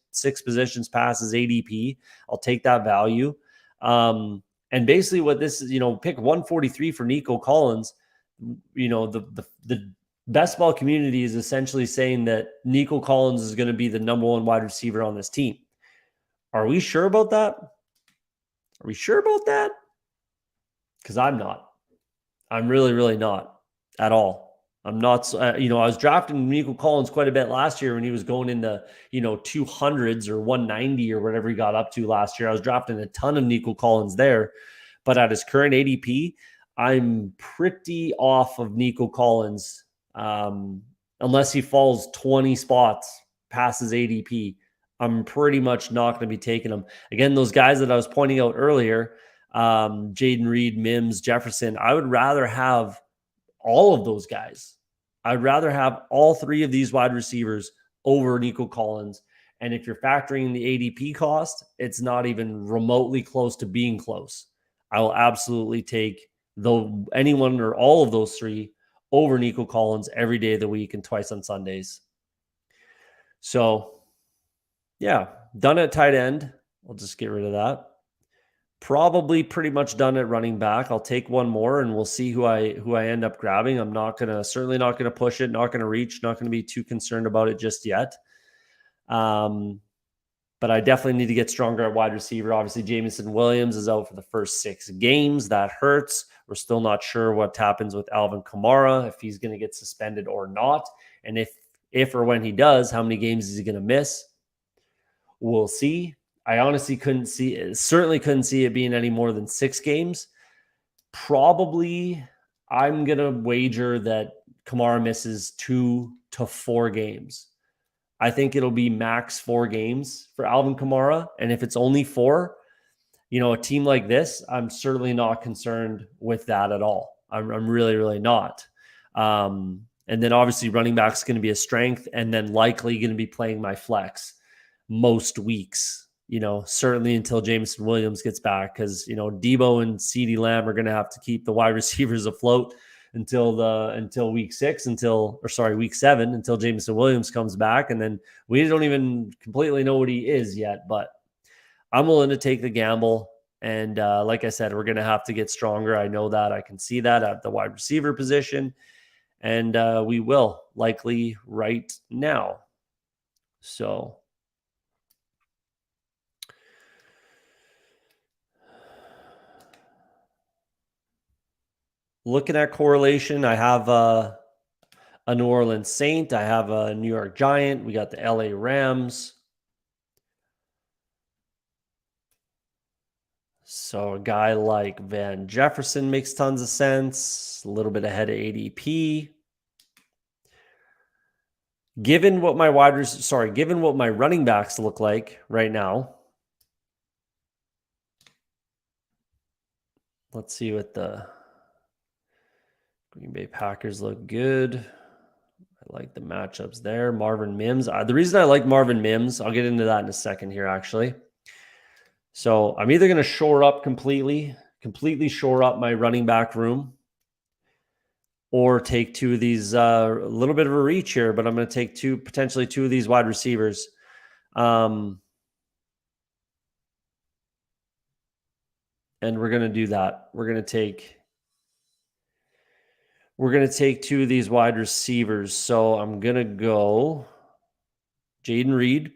positions past his ADP. I'll take that value. And basically, what this is, pick 143 for Nico Collins. The best ball community is essentially saying that Nico Collins is going to be the number one wide receiver on this team. Are we sure about that? Are we sure about that? Because I'm not. I'm really, really not at all. I'm not, I was drafting Nico Collins quite a bit last year when he was going in the, 200s or 190 or whatever he got up to last year. I was drafting a ton of Nico Collins there. But at his current ADP, I'm pretty off of Nico Collins unless he falls 20 spots past his ADP. I'm pretty much not going to be taking him. Again, those guys that I was pointing out earlier, Jaden Reed, Mims, Jefferson, I would rather have all of those guys. I'd rather have all three of these wide receivers over Nico Collins. And if you're factoring the ADP cost, it's not even remotely close to being close. I will absolutely take anyone or all of those three over Nico Collins every day of the week and twice on Sundays. So, yeah, done at tight end. I'll just get rid of that. Probably pretty much done at running back. I'll take one more and we'll see who I end up grabbing. I'm certainly not gonna push it, not gonna reach, not gonna be too concerned about it just yet. But I definitely need to get stronger at wide receiver. Obviously, Jameson Williams is out for the first 6 games. That hurts. We're still not sure what happens with Alvin Kamara, if he's going to get suspended or not. And if or when he does, how many games is he going to miss? We'll see. I honestly certainly couldn't see it being any more than 6 games. Probably, I'm going to wager that Kamara misses 2 to 4 games. I think it'll be max 4 games for Alvin Kamara. And if it's only 4, a team like this, I'm certainly not concerned with that at all. I'm really, really not. And then obviously running back is going to be a strength and then likely going to be playing my flex most weeks, certainly until Jameson Williams gets back because, Debo and CeeDee Lamb are going to have to keep the wide receivers afloat until week 7, until Jameson Williams comes back. And then we don't even completely know what he is yet, but I'm willing to take the gamble. And like I said, we're going to have to get stronger. I know that. I can see that at the wide receiver position. And we will likely right now. So looking at correlation, I have a New Orleans Saint. I have a New York Giant. We got the LA Rams. So a guy like Van Jefferson makes tons of sense. A little bit ahead of ADP. Given what my running backs look like right now. Let's see what the Green Bay Packers look good. I like the matchups there. Marvin Mims. The reason I like Marvin Mims, I'll get into that in a second here, actually. So I'm either going to shore up completely shore up my running back room, or take 2 of these, a little bit of a reach here, but I'm going to take potentially 2 of these wide receivers. And we're going to do that. We're going to take 2 of these wide receivers. So I'm going to go Jaden Reed,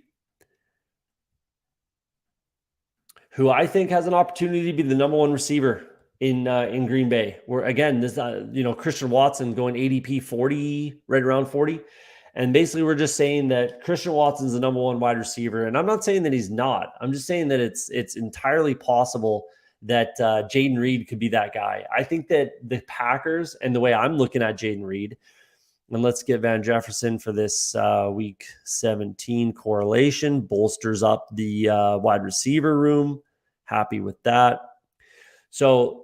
who I think has an opportunity to be the number 1 receiver in Green Bay. Where again, this Christian Watson going ADP 40, right around 40. And basically, we're just saying that Christian Watson's the number one wide receiver. And I'm not saying that he's not. I'm just saying that it's entirely possible that Jayden Reed could be that guy. I think that the Packers, and the way I'm looking at Jayden Reed, and let's get Van Jefferson for this week 17 correlation, bolsters up the wide receiver room. Happy with that. So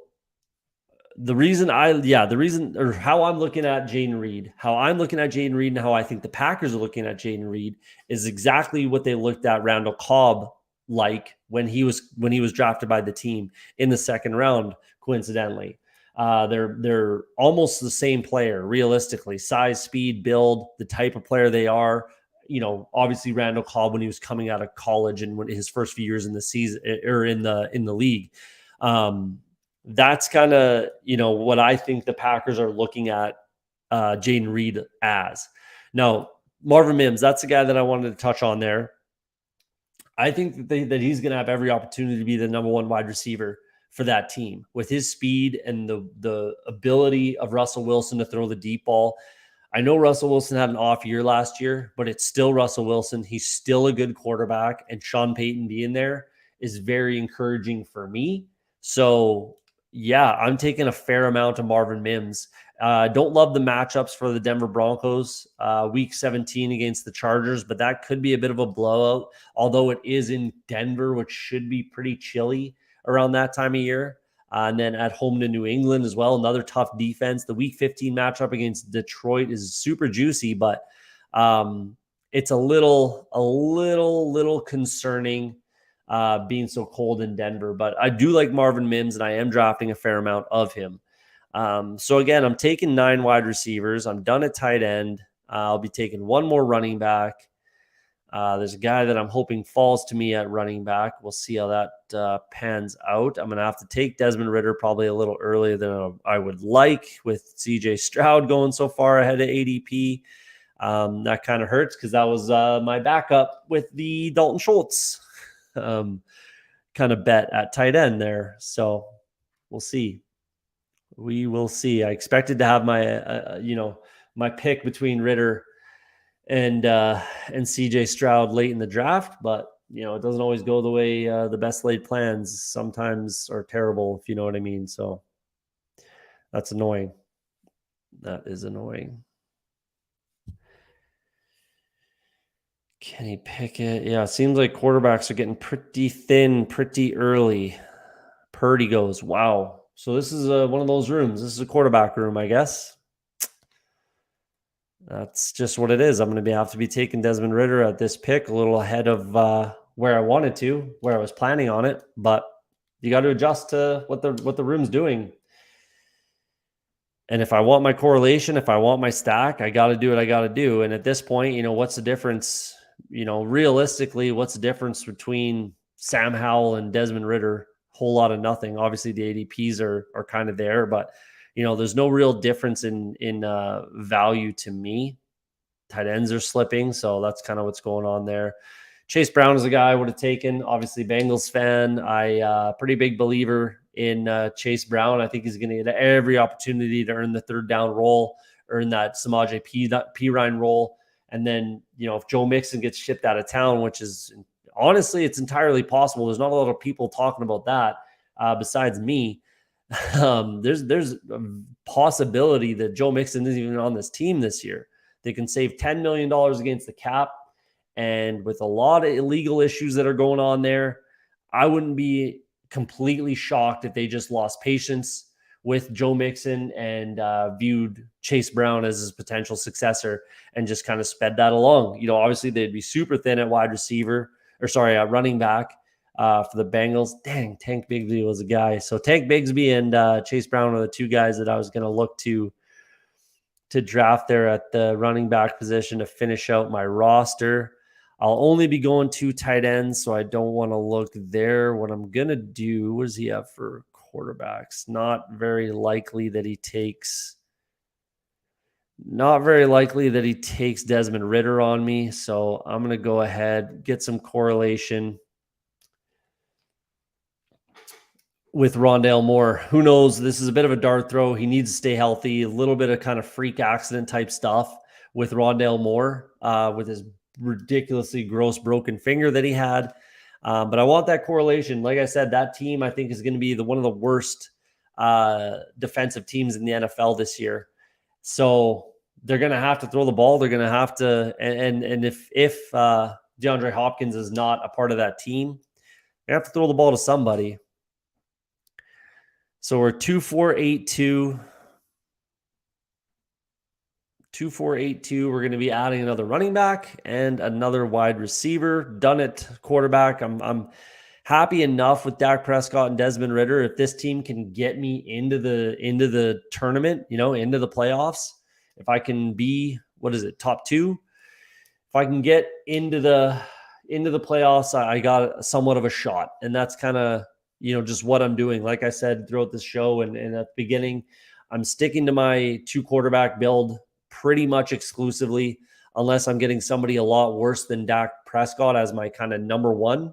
the reason or how I'm looking at Jayden Reed, and how I think the Packers are looking at Jayden Reed is exactly what they looked at Randall Cobb like when he was drafted by the team in the second round, coincidentally. They're almost the same player, realistically. Size, speed, build, the type of player they are. Obviously Randall Cobb when he was coming out of college and when his first few years in the season or in the league. That's kind of, what I think the Packers are looking at Jayden Reed as. Now, Marvin Mims, that's the guy that I wanted to touch on there. I think that he's going to have every opportunity to be the number one wide receiver for that team with his speed and the ability of Russell Wilson to throw the deep ball. I know Russell Wilson had an off year last year, but it's still Russell Wilson. He's still a good quarterback, and Sean Payton being there is very encouraging for me. So, yeah, I'm taking a fair amount of Marvin Mims. Don't love the matchups for the Denver Broncos, week 17 against the Chargers, but that could be a bit of a blowout, although it is in Denver, which should be pretty chilly around that time of year. And then at home to New England as well, another tough defense. The week 15 matchup against Detroit is super juicy, but it's a little concerning being so cold in Denver. But I do like Marvin Mims, and I am drafting a fair amount of him. So again, I'm taking 9 wide receivers. I'm done at tight end. I'll be taking one more running back. There's a guy that I'm hoping falls to me at running back. We'll see how that pans out. I'm going to have to take Desmond Ridder probably a little earlier than I would like, with CJ Stroud going so far ahead of ADP. That kind of hurts because that was my backup with the Dalton Schultz kind of bet at tight end there. So we'll see. We will see. I expected to have my, my pick between Ridder and CJ Stroud late in the draft, but it doesn't always go the way the best laid plans sometimes are terrible, if you know what I mean. So that's annoying. That is annoying. Kenny Pickett. Yeah, it seems like quarterbacks are getting pretty thin pretty early. Purdy goes, wow. So this is one of those rooms. This is a quarterback room, I guess. That's just what it is. I'm going to have to be taking Desmond Ridder at this pick, a little ahead of where I wanted to, where I was planning on it. But you got to adjust to what the room's doing. And if I want my correlation, if I want my stack, I got to do what I got to do. And at this point, what's the difference? Realistically, what's the difference between Sam Howell and Desmond Ridder? Whole lot of nothing. Obviously, the ADPs are kind of there, but there's no real difference in value to me. Tight ends are slipping, so that's kind of what's going on there. Chase Brown is a guy I would have taken. Obviously, Bengals fan. I pretty big believer in Chase Brown. I think he's going to get every opportunity to earn the third down role, earn that Samaje Perine role. And then, if Joe Mixon gets shipped out of town, which is honestly, it's entirely possible. There's not a lot of people talking about that besides me. There's a possibility that Joe Mixon isn't even on this team this year. They can save $10 million against the cap. And with a lot of illegal issues that are going on there, I wouldn't be completely shocked if they just lost patience with Joe Mixon and viewed Chase Brown as his potential successor and just kind of sped that along. Obviously they'd be super thin at running back for the Bengals. Dang, Tank Bigsby was a guy. So Tank Bigsby and Chase Brown are the two guys that I was going to look to draft there at the running back position to finish out my roster. I'll only be going 2 tight ends, so I don't want to look there. What I'm going to do, what does he have for quarterbacks? Not very likely that he takes Desmond Ridder on me. So I'm going to go ahead, get some correlation with Rondale Moore. Who knows? This is a bit of a dart throw. He needs to stay healthy. A little bit of kind of freak accident type stuff with Rondale Moore, with his ridiculously gross broken finger that he had. But I want that correlation. Like I said, that team I think is going to be one of the worst defensive teams in the NFL this year. So they're going to have to throw the ball. They're going to have to, and if DeAndre Hopkins is not a part of that team, they have to throw the ball to somebody. So we're 2-4-8-2. 2-4-8-2. We're going to be adding another running back and another wide receiver. Done it, quarterback. I'm happy enough with Dak Prescott and Desmond Ridder. If this team can get me into the tournament, into the playoffs, if I can be, top 2? If I can get into the playoffs, I got somewhat of a shot. And that's kind of, just what I'm doing. Like I said throughout this show and at the beginning, I'm sticking to my 2 quarterback build pretty much exclusively, unless I'm getting somebody a lot worse than Dak Prescott as my kind of number 1.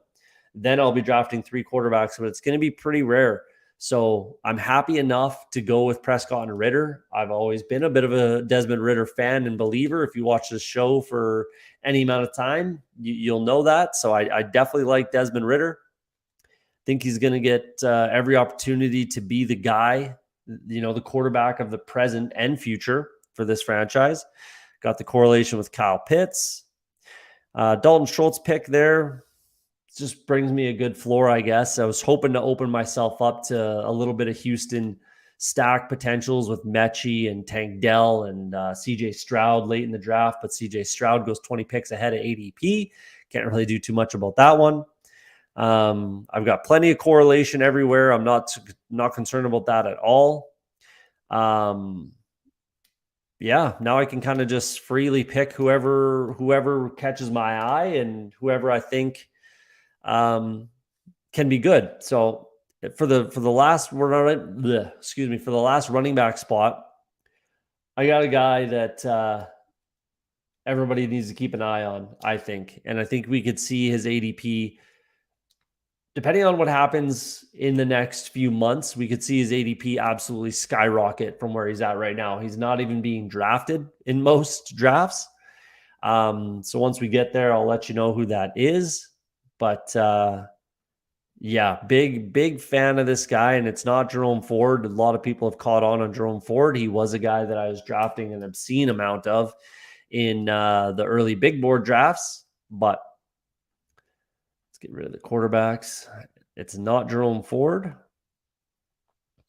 Then I'll be drafting 3 quarterbacks, but it's going to be pretty rare. So I'm happy enough to go with Prescott and Ridder. I've always been a bit of a Desmond Ridder fan and believer. If you watch this show for any amount of time, you'll know that. So I definitely like Desmond Ridder. Think he's going to get every opportunity to be the guy, the quarterback of the present and future for this franchise. Got the correlation with Kyle Pitts. Dalton Schultz pick there just brings me a good floor, I guess. I was hoping to open myself up to a little bit of Houston stack potentials with Mechie and Tank Dell and CJ Stroud late in the draft, but CJ Stroud goes 20 picks ahead of ADP. Can't really do too much about that one. I've got plenty of correlation everywhere. I'm not concerned about that at all. Yeah, now I can kind of just freely pick whoever catches my eye and whoever I think can be good. So for the last running back spot, I got a guy that everybody needs to keep an eye on, I think. And I think we could see his ADP, depending on what happens in the next few months, we could see his ADP absolutely skyrocket from where he's at right now. He's not even being drafted in most drafts. So once we get there, I'll let you know who that is. But yeah, big fan of this guy. And it's not Jerome Ford. A lot of people have caught on Jerome Ford. He was a guy that I was drafting an obscene amount of in the early big board drafts. But let's get rid of the quarterbacks. It's not Jerome Ford,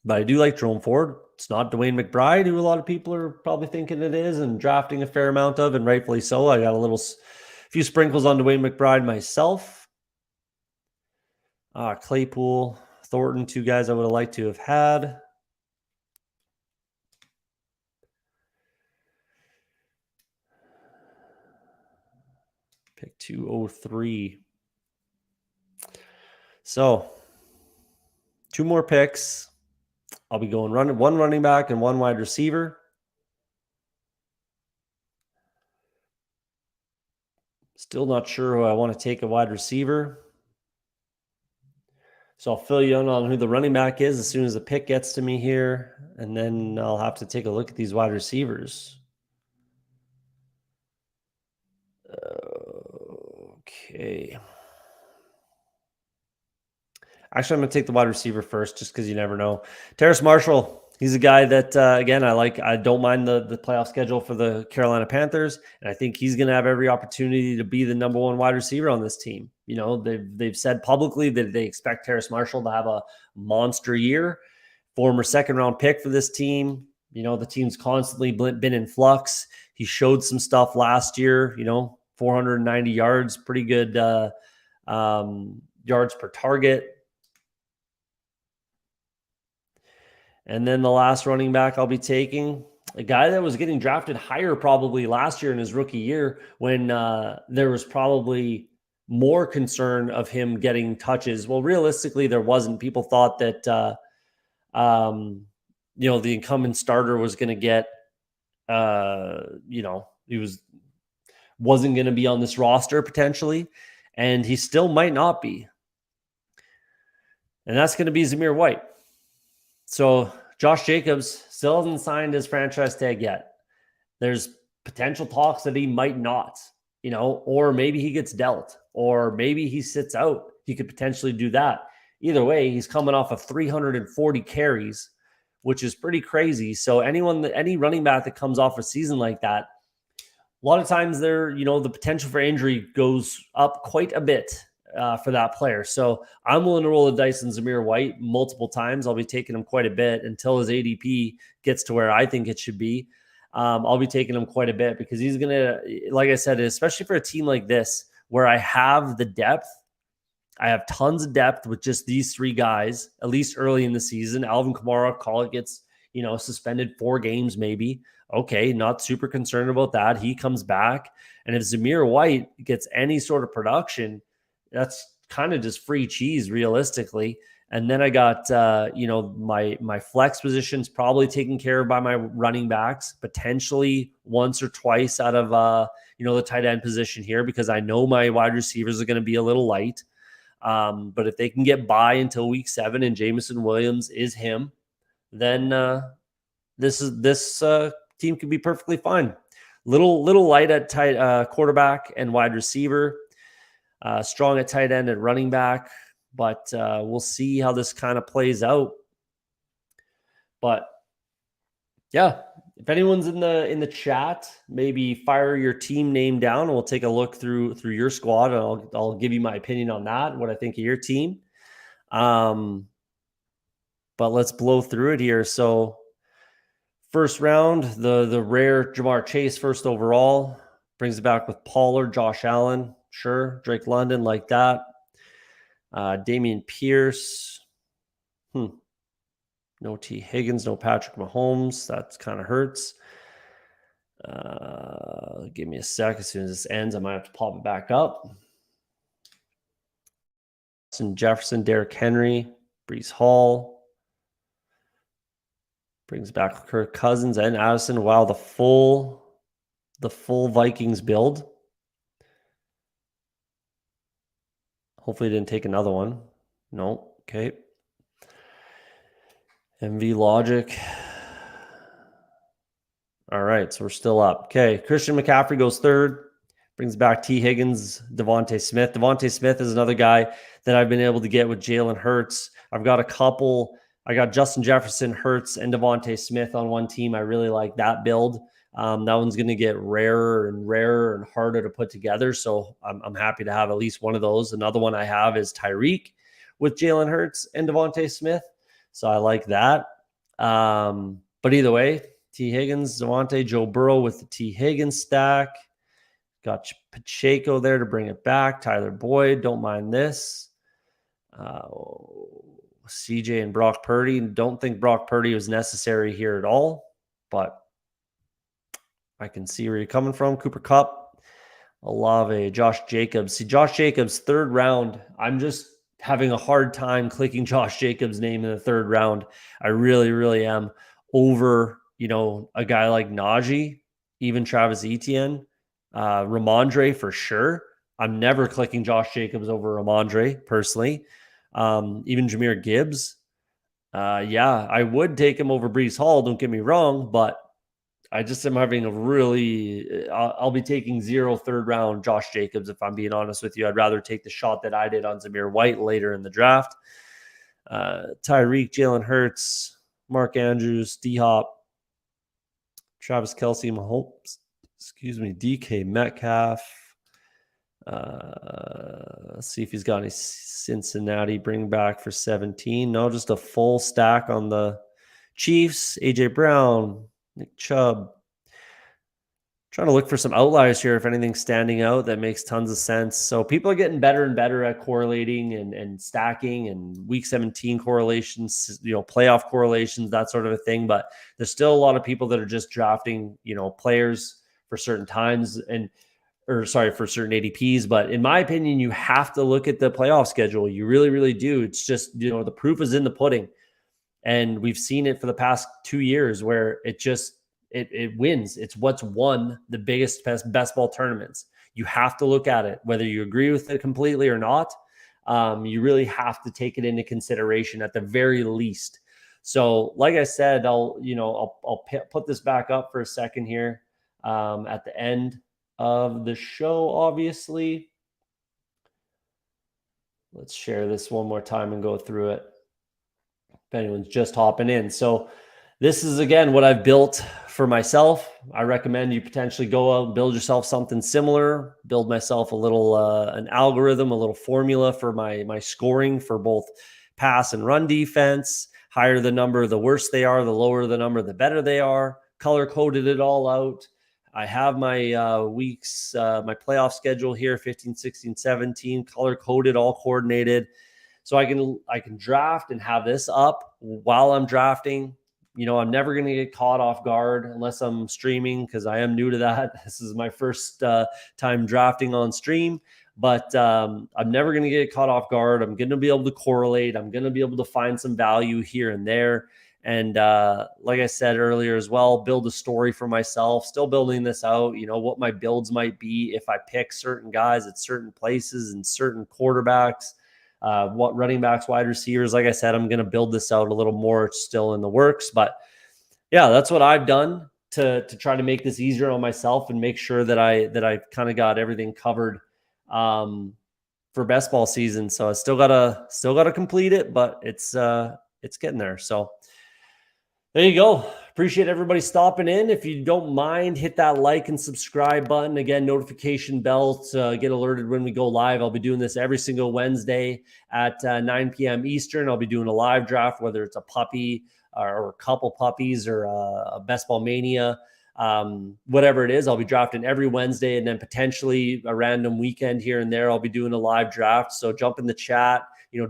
but I do like Jerome Ford. It's not Dwayne McBride, who a lot of people are probably thinking it is and drafting a fair amount of, and rightfully so. I got a few sprinkles on Dwayne McBride myself. Claypool, Thornton, 2 guys I would have liked to have had. Pick 203. So 2 more picks. I'll be going one running back and 1 wide receiver. Still not sure who I want to take a wide receiver. So I'll fill you in on who the running back is as soon as the pick gets to me here. And then I'll have to take a look at these wide receivers. Okay. Actually, I'm going to take the wide receiver first just because you never know. Terrace Marshall, he's a guy that, again, I like. I don't mind the playoff schedule for the Carolina Panthers, and I think he's going to have every opportunity to be the number 1 wide receiver on this team. They've said publicly that they expect Terrace Marshall to have a monster year. Former 2nd-round pick for this team. The team's constantly been in flux. He showed some stuff last year, 490 yards, pretty good yards per target. And then the last running back I'll be taking, a guy that was getting drafted higher probably last year in his rookie year when there was probably more concern of him getting touches. Well, realistically, there wasn't. People thought that, the incumbent starter was going to get, he wasn't going to be on this roster potentially, and he still might not be. and that's going to be Zamir White. So Josh Jacobs still hasn't signed his franchise tag yet. There's potential talks that he might not, or maybe he gets dealt, or maybe he sits out. He could potentially do that. Either way, he's coming off of 340 carries, which is pretty crazy. So any running back that comes off a season like that, a lot of times the potential for injury goes up quite a bit for that player. So I'm willing to roll the dice on Zamir White multiple times. I'll be taking him quite a bit until his ADP gets to where I think it should be. I'll be taking him quite a bit because he's going to, like I said, especially for a team like this where I have the depth. I have tons of depth with just these three guys, at least early in the season. Alvin Kamara, call it, gets, suspended 4 games maybe. Okay, not super concerned about that. He comes back. And if Zamir White gets any sort of production, that's kind of just free cheese realistically. And then I got, my flex positions probably taken care of by my running backs, potentially once or twice out of, the tight end position here, because I know my wide receivers are going to be a little light. But if they can get by until week 7 and Jameson Williams is him, then this team could be perfectly fine. Little light at tight quarterback and wide receiver, strong at tight end and running back. But we'll see how this kind of plays out. But yeah, if anyone's in the chat, maybe fire your team name down, and we'll take a look through your squad, and I'll give you my opinion on that, what I think of your team. But let's blow through it here. So first round, the rare Jamar Chase first overall, brings it back with Pollard, Josh Allen, sure, Drake London, like that. Damian Pierce. No T. Higgins, no Patrick Mahomes. That kind of hurts. Give me a sec. As soon as this ends, I might have to pop it back up. Jefferson, Derrick Henry, Breece Hall. Brings back Kirk Cousins and Addison. Wow, the full Vikings build. Hopefully didn't take another one. No. Okay. MV Logic. All right, so we're still up. Okay, Christian McCaffrey goes third. Brings back T. Higgins, Devontae Smith. Devontae Smith is another guy that I've been able to get with Jalen Hurts. I've got a couple. I got Justin Jefferson, Hurts, and Devontae Smith on one team. I really like that build. That one's going to get rarer and harder to put together. So I'm happy to have at least one of those. Another one I have is Tyreek with Jalen Hurts and Devontae Smith. So I like that. But either way, T. Higgins, Devontae, Joe Burrow with the T. Higgins stack. Got Pacheco there to bring it back. Tyler Boyd, don't mind this. CJ and Brock Purdy. Don't think Brock Purdy was necessary here at all, but I can see where you're coming from. Cooper Kupp, Olave, Josh Jacobs. See, Josh Jacobs, third round. I'm just having a hard time clicking Josh Jacobs' name in the third round. I really, really am over, a guy like Najee, even Travis Etienne, Ramondre for sure. I'm never clicking Josh Jacobs over Ramondre personally. Even Jahmyr Gibbs. I would take him over Breece Hall. Don't get me wrong, but I just am having I'll be taking 0 third round Josh Jacobs. If I'm being honest with you, I'd rather take the shot that I did on Zamir White later in the draft. Tyreek, Jalen Hurts, Mark Andrews, D-Hop, Travis Kelce, Mahomes, DK Metcalf. Let's see if he's got any Cincinnati bring back for 17. No, just a full stack on the Chiefs. AJ Brown, Nick Chubb. Trying to look for some outliers here, if anything's standing out that makes tons of sense. So people are getting better and better at correlating and stacking and week 17 correlations, playoff correlations, that sort of a thing. But there's still a lot of people that are just drafting, players for certain times for certain ADPs. But in my opinion, you have to look at the playoff schedule. You really, really do. It's just, the proof is in the pudding. And we've seen it for the past 2 years where it wins. It's what's won the biggest best ball tournaments. You have to look at it, whether you agree with it completely or not. you really have to take it into consideration at the very least. So like I said, I'll put this back up for a second here at the end of the show, obviously. Let's share this one more time and go through it if anyone's just hopping in. So this is, again, what I've built for myself. I recommend you potentially go out and build yourself something similar, build myself a little, an algorithm, a little formula for my scoring for both pass and run defense. Higher the number, the worse they are, the lower the number, the better they are. Color coded it all out. I have my weeks, my playoff schedule here, 15, 16, 17, color coded, all coordinated. So I can draft and have this up while I'm drafting. I'm never going to get caught off guard unless I'm streaming, because I am new to that. This is my first time drafting on stream, but I'm never going to get caught off guard. I'm going to be able to correlate. I'm going to be able to find some value here and there. And like I said earlier as well, build a story for myself, still building this out, what my builds might be if I pick certain guys at certain places and certain quarterbacks. What running backs, wide receivers. Like I said, I'm going to build this out a little more. It's still in the works, but yeah, that's what I've done to try to make this easier on myself and make sure that I kind of got everything covered for best ball season. So I still gotta complete it, but it's getting there. So there you go. Appreciate everybody stopping in. If you don't mind, hit that like and subscribe button. Again, notification bell to get alerted when we go live. I'll be doing this every single Wednesday at 9 p.m. Eastern. I'll be doing a live draft, whether it's a puppy or a couple puppies or a Best Ball Mania, whatever it is. I'll be drafting every Wednesday, and then potentially a random weekend here and there, I'll be doing a live draft. So jump in the chat,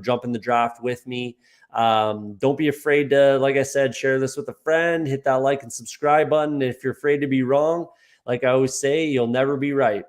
jump in the draft with me. Don't be afraid to, like I said, share this with a friend, hit that like and subscribe button. If you're afraid to be wrong, like I always say, you'll never be right.